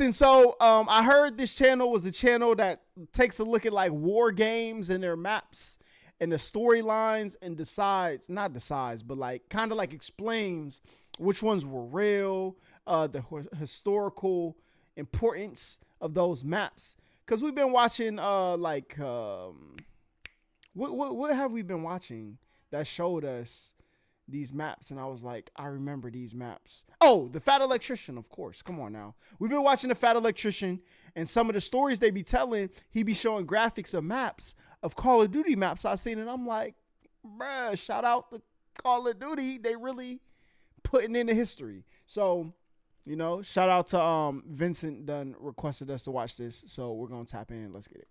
And so I heard this channel was a channel that takes a look at like war games and their maps and the storylines and not decides, but like kind of like explains which ones were real, the historical importance of those maps. Because we've been watching what have we been watching that showed us these maps, and I was like, I remember these maps. Oh, the Fat Electrician, of course. Come on now. We've been watching the Fat Electrician, and some of the stories they be telling, he be showing graphics of maps, of Call of Duty maps I seen, and I'm like, bruh, shout out to Call of Duty. They really putting in the history. So, you know, shout out to Vincent done requested us to watch this, so we're gonna tap in. Let's get it.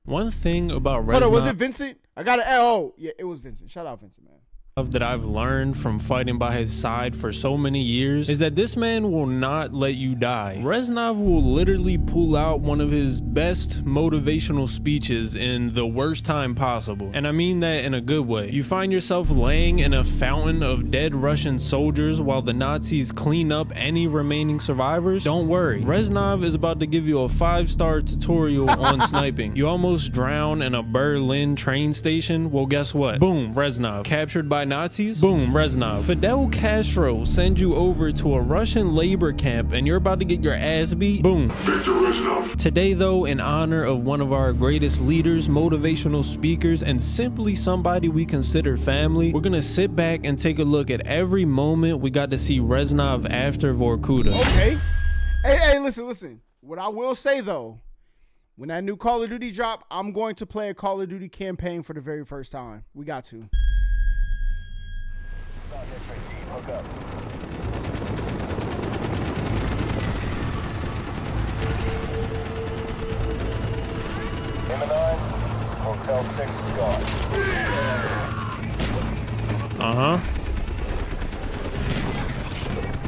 One thing about Reznov, hold on, was it Vincent? I got oh yeah, it was Vincent. Shout out Vincent, man. that I've learned from fighting by his side for so many years is that this man will not let you die. Reznov will literally pull out one of his best motivational speeches in the worst time possible, and I mean that in a good way. You find yourself laying in a fountain of dead Russian soldiers while the Nazis clean up any remaining survivors? Don't worry, Reznov is about to give you a 5-star tutorial on sniping. You almost drown in a Berlin train station? Well, guess what? Boom, Reznov. Captured by Nazis? Boom, Reznov. Fidel Castro sends you over to a Russian labor camp and you're about to get your ass beat? Boom. Victor Reznov. Today though, in honor of one of our greatest leaders, motivational speakers, and simply somebody we consider family, we're gonna sit back and take a look at every moment we got to see Reznov after Vorkuta. Okay. Hey, listen. What I will say though, when that new Call of Duty drop, I'm going to play a Call of Duty campaign for the very first time. We got to. Hook up. M9, Hotel 6 is gone.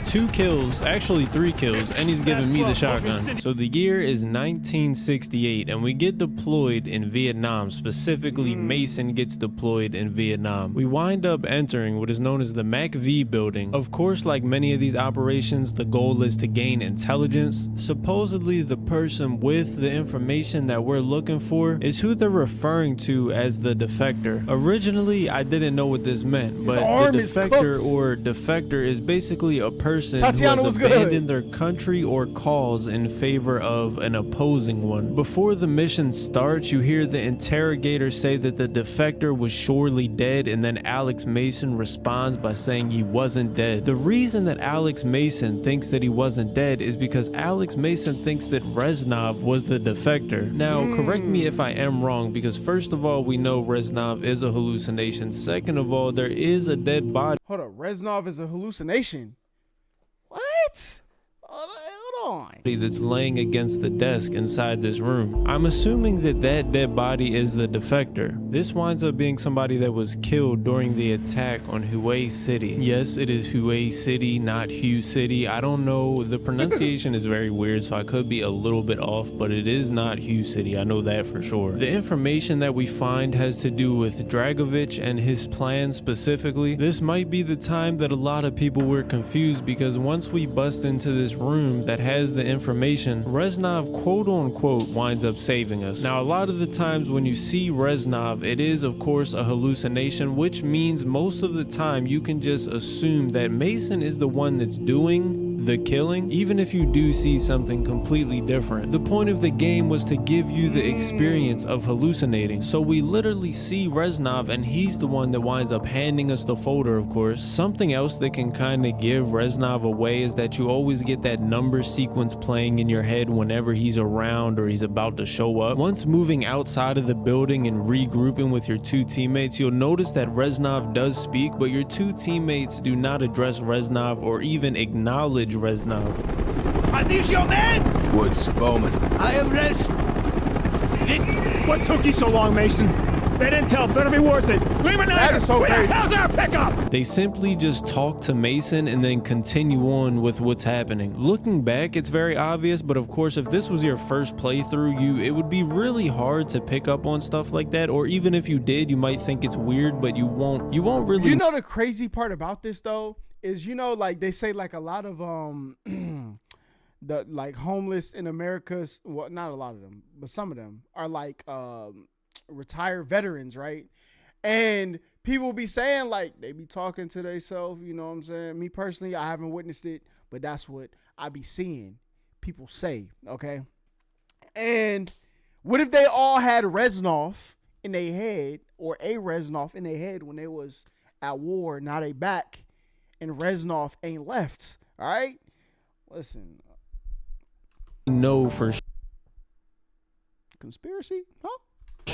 2 kills, actually 3 kills, and he's giving me the shotgun. So the year is 1968 and we get deployed in Vietnam. Specifically, Mason gets deployed in Vietnam. We wind up entering what is known as the MAC-V building. Of course, like many of these operations, the goal is to gain intelligence. Supposedly the person with the information that we're looking for is who they're referring to as the defector. Originally, I didn't know what this meant, but the defector is basically a person who has abandoned their country or cause in favor of an opposing one. Before the mission starts, you hear the interrogator say that the defector was surely dead, and then Alex Mason responds by saying he wasn't dead. The reason that Alex Mason thinks that he wasn't dead is because Alex Mason thinks that Reznov was the defector. Now, correct me if I am wrong, because first of all, we know Reznov is a hallucination. Second of all, there is a dead body. Hold up, Reznov is a hallucination. What? Hold on. That's laying against the desk inside this room. I'm assuming that that dead body is the defector. This winds up being somebody that was killed during the attack on Hue City. Yes, it is Hue City, not Hue City. I don't know. The pronunciation is very weird, so I could be a little bit off, but it is not Hue City. I know that for sure. The information that we find has to do with Dragovich and his plan specifically. This might be the time that a lot of people were confused, because once we bust into this room that has the information, Reznov quote unquote winds up saving us. Now, a lot of the times when you see Reznov, it is of course a hallucination, which means most of the time you can just assume that Mason is the one that's doing the killing, even if you do see something completely different. The point of the game was to give you the experience of hallucinating. So we literally see Reznov and he's the one that winds up handing us the folder, of course. Something else that can kind of give Reznov away is that you always get that number sequence playing in your head whenever he's around or he's about to show up. Once moving outside of the building and regrouping with your 2 teammates, you'll notice that Reznov does speak, but your 2 teammates do not address Reznov or even acknowledge Reznov. Are these your men? Woods, Bowman. I am What took you so long, Mason? That intel better be worth it. That is so where crazy. the hell's our pickup? They simply just talk to Mason and then continue on with what's happening. Looking back, it's very obvious, but of course, if this was your first playthrough, it would be really hard to pick up on stuff like that. Or even if you did, you might think it's weird, but you won't really. You know, the crazy part about this though is, you know, like they say, like a lot of the like homeless in America's, well, not a lot of them, but some of them are like retired veterans, right? And people be saying like they be talking to themselves, you know what I'm saying? Me personally, I haven't witnessed it, but that's what I be seeing people say, okay? And what if they all had Reznov in their head, or a Reznov in their head when they was at war, now they back, and Reznov ain't left, all right? Listen. No, for Conspiracy? Huh?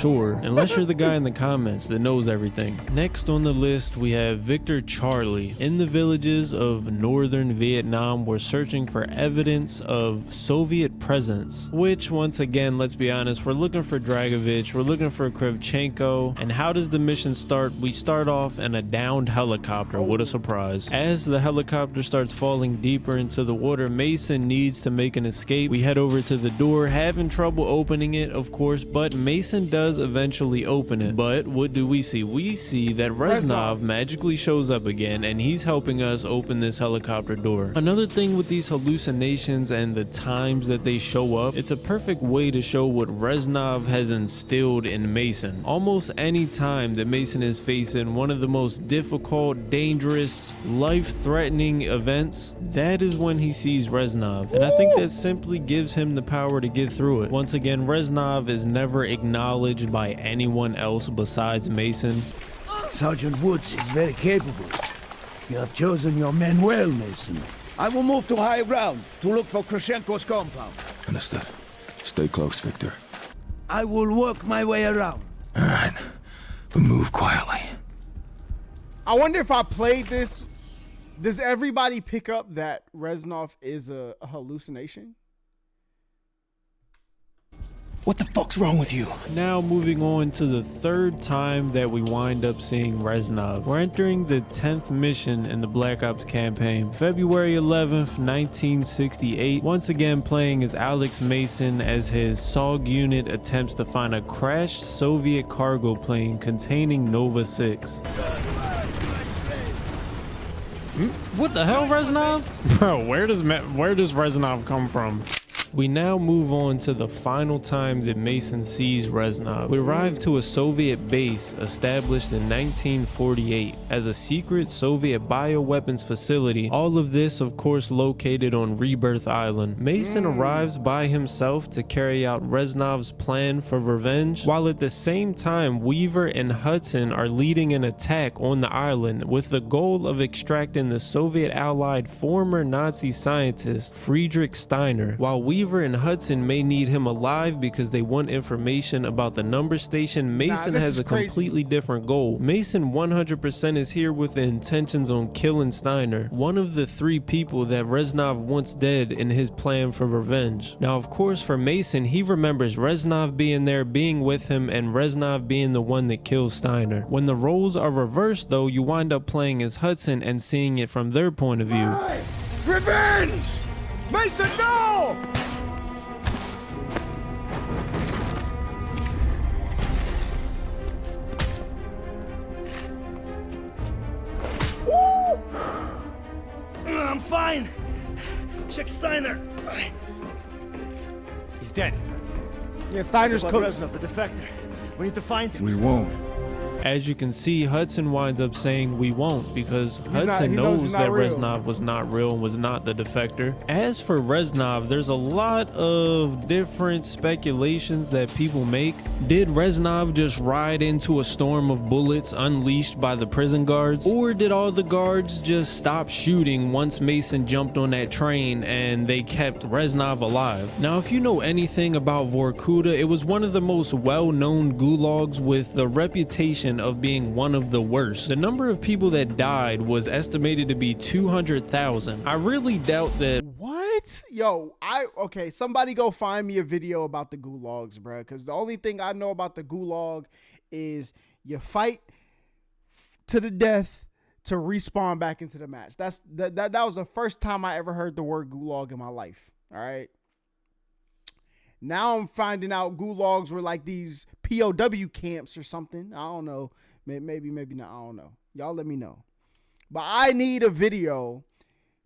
sure, unless you're the guy in the comments that knows everything. Next on the list, we have Victor Charlie. In the villages of northern Vietnam, we're searching for evidence of Soviet presence, which, once again, let's be honest, we're looking for Dragovich, we're looking for Kravchenko. And how does the mission start? We start off in a downed helicopter. What a surprise. As the helicopter starts falling deeper into the water, Mason needs to make an escape. We head over to the door, having trouble opening it, of course, but Mason does eventually open it. But what do we see? We see that Reznov magically shows up again, and he's helping us open this helicopter door. Another thing with these hallucinations and the times that they show up, it's a perfect way to show what Reznov has instilled in Mason. Almost any time that Mason is facing one of the most difficult, dangerous, life-threatening events, that is when he sees Reznov. And I think that simply gives him the power to get through it. Once again, Reznov is never acknowledged by anyone else besides Mason. Sergeant Woods is very capable. You have chosen your men well, Mason. I will move to high ground to look for Kravchenko's compound. Understood. Stay close, Victor. I will work my way around. All right, but move quietly. I wonder if I played this, does everybody pick up that Reznov is a hallucination? What the fuck's wrong with you? Now moving on to the third time that we wind up seeing Reznov. We're entering the 10th mission in the Black Ops campaign, February 11th, 1968. Once again playing as Alex Mason as his SOG unit attempts to find a crashed Soviet cargo plane containing Nova 6. What the hell, Reznov? Bro, where does Reznov come from? We now move on to the final time that Mason sees Reznov. We arrive to a Soviet base established in 1948 as a secret Soviet bioweapons facility. All of this, of course, located on Rebirth Island. Mason arrives by himself to carry out Reznov's plan for revenge, while at the same time Weaver and Hudson are leading an attack on the island with the goal of extracting the Soviet allied former Nazi scientist Friedrich Steiner. While Weaver and Hudson may need him alive because they want information about the number station, Mason has a completely different goal. Mason 100% is here with the intentions on killing Steiner, one of the 3 people that Reznov wants dead in his plan for revenge. Now, of course, for Mason, he remembers Reznov being there, being with him, and Reznov being the one that kills Steiner. When the roles are reversed, though, you wind up playing as Hudson and seeing it from their point of view. Hey! Revenge! Mason, no! I'm fine. Check Steiner. He's dead. Yeah, Steiner's cooked. Reznov, the defector. We need to find him. We won't. As you can see, Hudson winds up saying we won't because Hudson he knows knows he's that not real. Reznov was not real and was not the defector. As for Reznov, there's a lot of different speculations that people make. Did Reznov just ride into a storm of bullets unleashed by the prison guards? Or did all the guards just stop shooting once Mason jumped on that train and they kept Reznov alive? Now, if you know anything about Vorkuta, it was one of the most well-known gulags with the reputation of being one of the worst. The number of people that died was estimated to be 200,000. I really doubt that. What? Yo, okay, somebody go find me a video about the gulags, bro, because the only thing I know about the gulag is you fight to the death to respawn back into the match. That was the first time I ever heard the word gulag in my life. All right. Now I'm finding out gulags were like these POW camps or something. I don't know. Maybe not. I don't know. Y'all let me know. But I need a video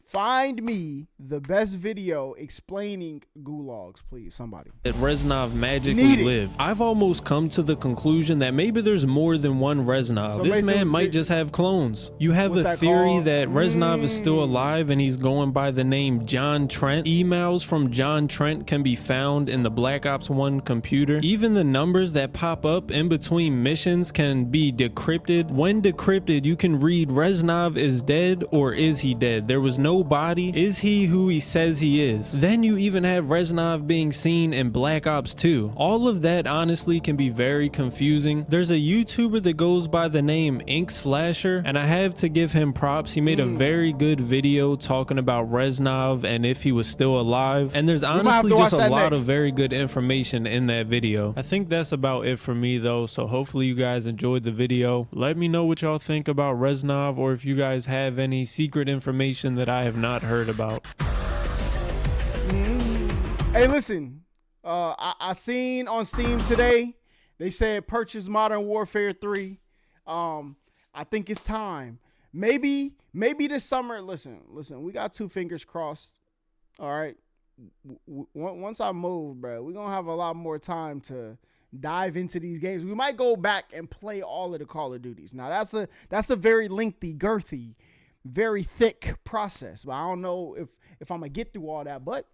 Find me the best video explaining gulags, please, somebody. That Reznov magically Need it. lived. I've almost come to the conclusion that maybe there's more than one Reznov. So This Mason man was might good. just have clones. You have What's a that theory called? that Reznov is still alive and he's going by the name John Trent. Emails from John Trent can be found in the Black Ops 1 computer. Even the numbers that pop up in between missions can be decrypted. When decrypted, you can read Reznov is dead or is he dead? There was no body. Is he who he says he is? Then you even have Reznov being seen in Black Ops 2. All of that honestly can be very confusing. There's a YouTuber that goes by the name Ink Slasher, and I have to give him props. He made a very good video talking about Reznov and if he was still alive. And there's might have honestly to watch just a that lot next. of very good information in that video. I think that's about it for me though, so hopefully you guys enjoyed the video. Let me know what y'all think about Reznov, or if you guys have any secret information that I have not heard about. Hey, listen, I seen on Steam today, they said purchase Modern Warfare 3. I think it's time. Maybe this summer, listen, we got 2 fingers crossed. All right. Once I move, bro, we're going to have a lot more time to dive into these games. We might go back and play all of the Call of Duties. Now, that's a very lengthy, girthy, very thick process. But I don't know if I'm going to get through all that, but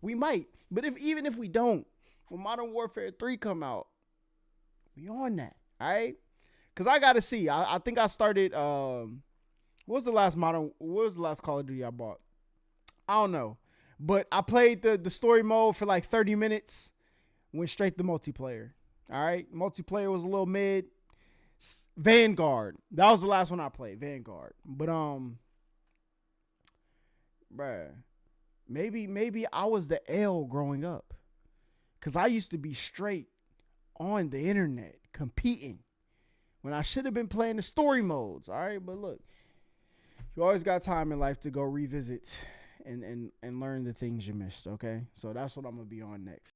we might. But even if we don't, when Modern Warfare 3 come out, we on that, all right? Because I got to see. I think I started, what was the last Call of Duty I bought? I don't know. But I played the story mode for like 30 minutes, went straight to multiplayer, all right? Multiplayer was a little mid. Vanguard, that was the last one I played, Vanguard. But bruh, maybe I was the L growing up, because I used to be straight on the internet competing when I should have been playing the story modes, all right? But look, you always got time in life to go revisit and learn the things you missed, okay? So that's what I'm gonna be on next.